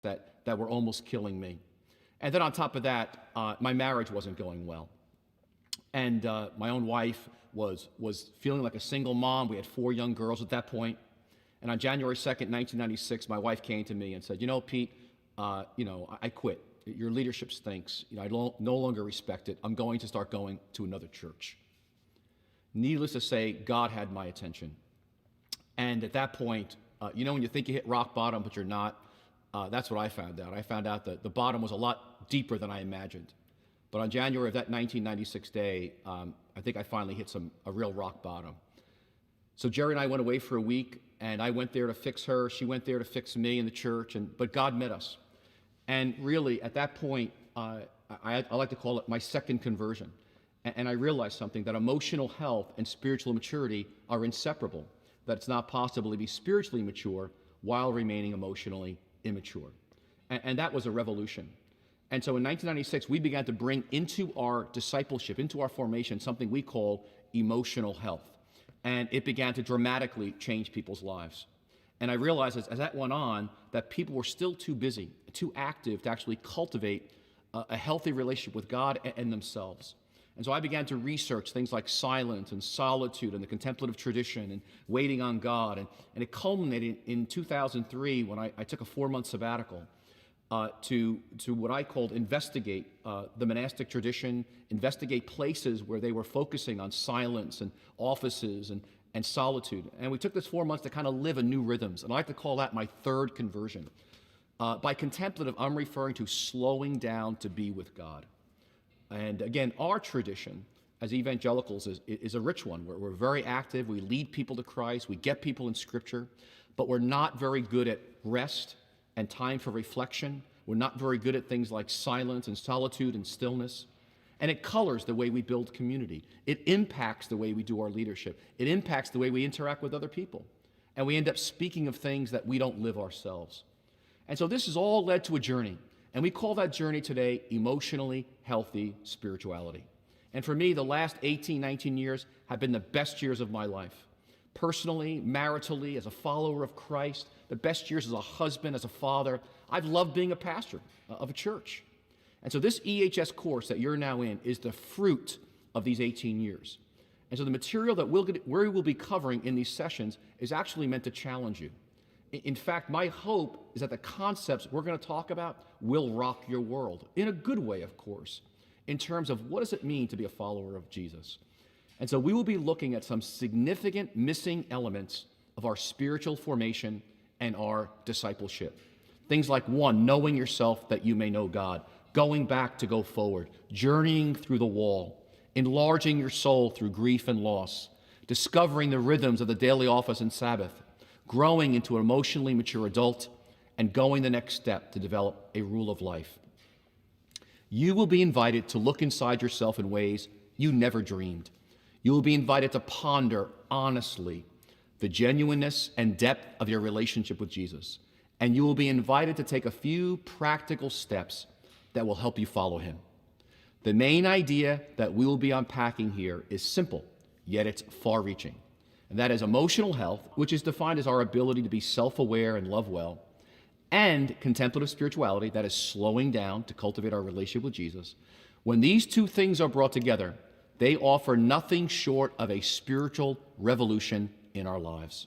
that were almost killing me. And then on top of that, my marriage wasn't going well. And my own wife was feeling like a single mom. We had 4 young girls at that point. And on January 2nd, 1996, my wife came to me and said, Pete, I quit. Your leadership stinks. I no longer respect it. I'm going to start going to another church. Needless to say, God had my attention. And at that point, when you think you hit rock bottom, but you're not, that's what I found out. I found out that the bottom was a lot deeper than I imagined. But on January of that 1996 day, I think I finally hit a real rock bottom. So Jerry and I went away for a week, and I went there to fix her. She went there to fix me in the church, but God met us. And really, at that point, I like to call it my second conversion. And I realized something, that emotional health and spiritual maturity are inseparable, that it's not possible to be spiritually mature while remaining emotionally immature. And that was a revolution. And so in 1996, we began to bring into our discipleship, into our formation, something we call emotional health. And it began to dramatically change people's lives. And I realized as that went on that people were still too busy, too active to actually cultivate a healthy relationship with God and themselves. And so I began to research things like silence and solitude and the contemplative tradition and waiting on God. And it culminated in 2003 when I took a 4-month sabbatical to what I called investigate the monastic tradition, investigate places where they were focusing on silence and offices and solitude. And we took this 4 months to kind of live a new rhythms. And I like to call that my third conversion. By contemplative, I'm referring to slowing down to be with God. And again, our tradition as evangelicals is a rich one. We're very active. We lead people to Christ. We get people in Scripture. But we're not very good at rest and time for reflection. We're not very good at things like silence and solitude and stillness. And it colors the way we build community. It impacts the way we do our leadership. It impacts the way we interact with other people. And we end up speaking of things that we don't live ourselves. And so this has all led to a journey. And we call that journey today emotionally healthy spirituality. And for me, the last 18, 19 years have been the best years of my life. Personally, maritally, as a follower of Christ, the best years as a husband, as a father. I've loved being a pastor of a church. And so this EHS course that you're now in is the fruit of these 18 years. And so the material that we will be covering in these sessions is actually meant to challenge you. In fact, my hope is that the concepts we're going to talk about will rock your world, in a good way, of course, in terms of what does it mean to be a follower of Jesus. And so we will be looking at some significant missing elements of our spiritual formation and our discipleship. Things like 1, knowing yourself that you may know God, going back to go forward, journeying through the wall, enlarging your soul through grief and loss, discovering the rhythms of the daily office and Sabbath, growing into an emotionally mature adult, and going the next step to develop a rule of life. You will be invited to look inside yourself in ways you never dreamed. You will be invited to ponder honestly the genuineness and depth of your relationship with Jesus. And you will be invited to take a few practical steps that will help you follow him. The main idea that we will be unpacking here is simple, yet it's far-reaching. And that is emotional health, which is defined as our ability to be self-aware and love well, and contemplative spirituality, that is slowing down to cultivate our relationship with Jesus. When these two things are brought together, they offer nothing short of a spiritual revolution in our lives.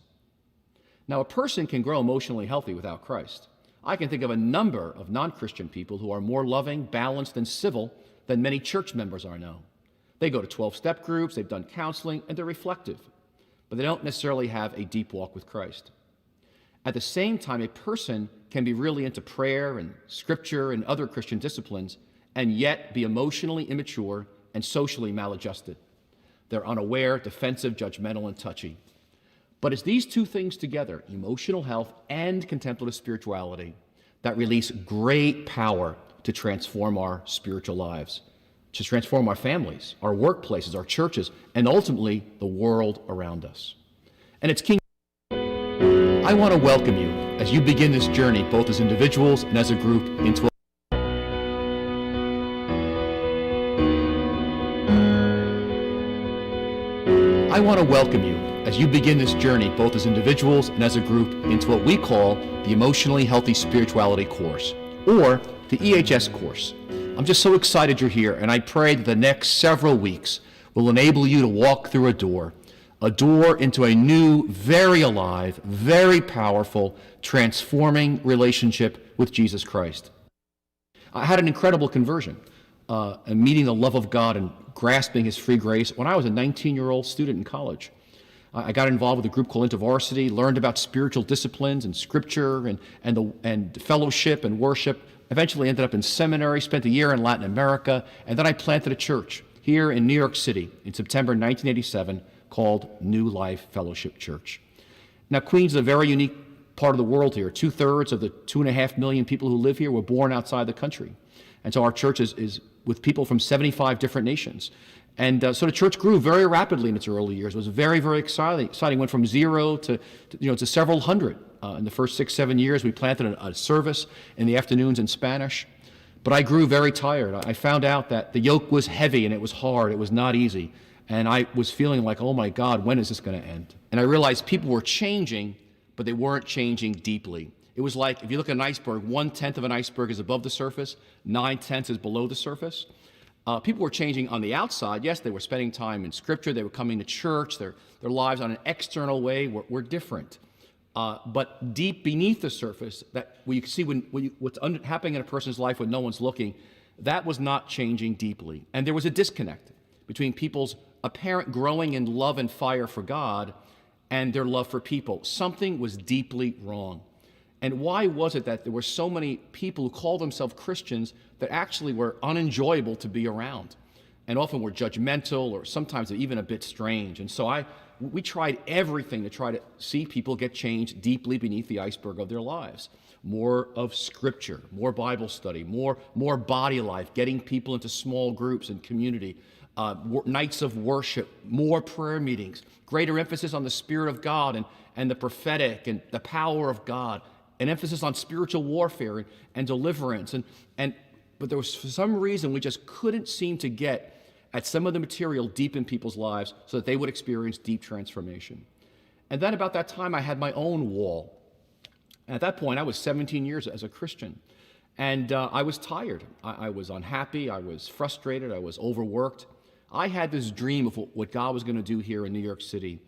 Now, a person can grow emotionally healthy without Christ. I can think of a number of non-Christian people who are more loving, balanced, and civil than many church members are now. They go to 12-step groups, they've done counseling, and they're reflective, but they don't necessarily have a deep walk with Christ. At the same time, a person can be really into prayer and scripture and other Christian disciplines and yet be emotionally immature and socially maladjusted. They're unaware, defensive, judgmental, and touchy. But it's these two things together, emotional health and contemplative spirituality, that release great power to transform our spiritual lives, to transform our families, our workplaces, our churches, and ultimately the world around us. And it's King. I want to welcome you as you begin this journey, both as individuals and as a group, into I want to welcome you as you begin this journey, both as individuals and as a group, into what we call the Emotionally Healthy Spirituality course, or the EHS course. I'm just so excited you're here, and I pray that the next several weeks will enable you to walk through a door into a new, very alive, very powerful, transforming relationship with Jesus Christ. I had an incredible conversion, and meeting the love of God and grasping His free grace when I was a 19-year-old student in college. I got involved with a group called InterVarsity, learned about spiritual disciplines and scripture and fellowship and worship. Eventually ended up in seminary, spent a year in Latin America, and then I planted a church here in New York City in September 1987 called New Life Fellowship Church. Now, Queens is a very unique part of the world here. 2/3 of the 2.5 million people who live here were born outside the country. And so our church is with people from 75 different nations. And so the church grew very rapidly in its early years. It was very, very exciting. Went from 0 to several hundred. In the first 6-7 years, we planted a service in the afternoons in Spanish. But I grew very tired. I found out that the yoke was heavy and it was hard. It was not easy. And I was feeling like, oh my God, when is this going to end? And I realized people were changing, but they weren't changing deeply. It was like, if you look at an iceberg, 1/10 of an iceberg is above the surface, 9/10 is below the surface. People were changing on the outside. Yes, they were spending time in Scripture. They were coming to church. Their lives on an external way were different. But deep beneath the surface, that what you can see what's happening in a person's life when no one's looking, that was not changing deeply. And there was a disconnect between people's apparent growing in love and fire for God and their love for people. Something was deeply wrong. And why was it that there were so many people who called themselves Christians that actually were unenjoyable to be around, and often were judgmental or sometimes even a bit strange? And so we tried everything to try to see people get changed deeply beneath the iceberg of their lives. More of Scripture, more Bible study, more body life, getting people into small groups and community, nights of worship, more prayer meetings, greater emphasis on the Spirit of God and the prophetic and the power of God, an emphasis on spiritual warfare and deliverance. But there was, for some reason, we just couldn't seem to get at some of the material deep in people's lives so that they would experience deep transformation. And then about that time, I had my own wall. And at that point, I was 17 years as a Christian. And I was tired. I was unhappy. I was frustrated. I was overworked. I had this dream of what God was going to do here in New York City.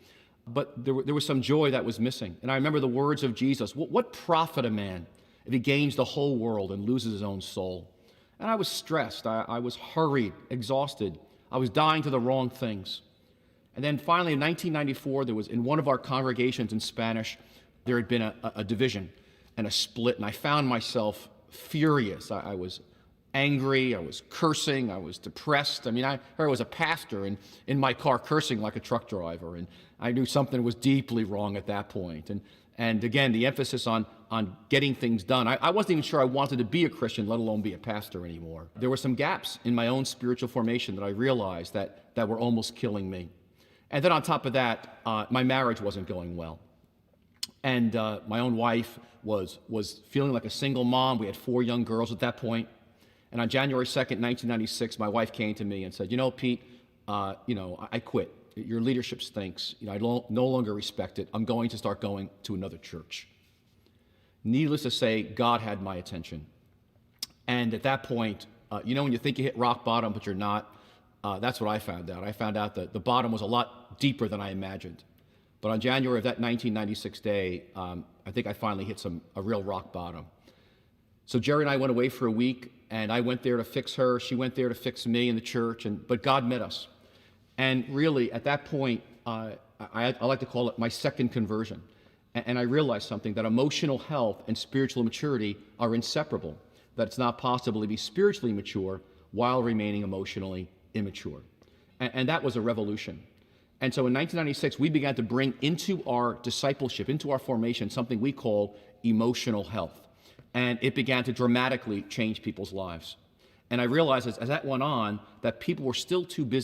But there was some joy that was missing. And I remember the words of Jesus, what profit a man if he gains the whole world and loses his own soul? And I was stressed. I was hurried, exhausted. I was dying to the wrong things. And then finally in 1994, there was, in one of our congregations in Spanish, there had been a division and a split. And I found myself furious. I was angry, I was cursing, I was depressed. I mean, I was a pastor and in my car cursing like a truck driver, and I knew something was deeply wrong at that point. And again, the emphasis on getting things done. I wasn't even sure I wanted to be a Christian, let alone be a pastor anymore. There were some gaps in my own spiritual formation that I realized that were almost killing me. And then on top of that, my marriage wasn't going well. And my own wife was feeling like a single mom. We had 4 young girls at that point. And on January 2nd, 1996, my wife came to me and said, Pete, I quit. Your leadership stinks. I no longer respect it. I'm going to start going to another church. Needless to say, God had my attention. And at that point, when you think you hit rock bottom, but you're not, that's what I found out. I found out that the bottom was a lot deeper than I imagined. But on January of that 1996 day, I think I finally hit a real rock bottom. So Jerry and I went away for a week, and I went there to fix her. She went there to fix me in the church, but God met us. And really, at that point, I like to call it my second conversion. And I realized something, that emotional health and spiritual maturity are inseparable, that it's not possible to be spiritually mature while remaining emotionally immature. And that was a revolution. And so in 1996, we began to bring into our discipleship, into our formation, something we call emotional health. And it began to dramatically change people's lives. And I realized as that went on, that people were still too busy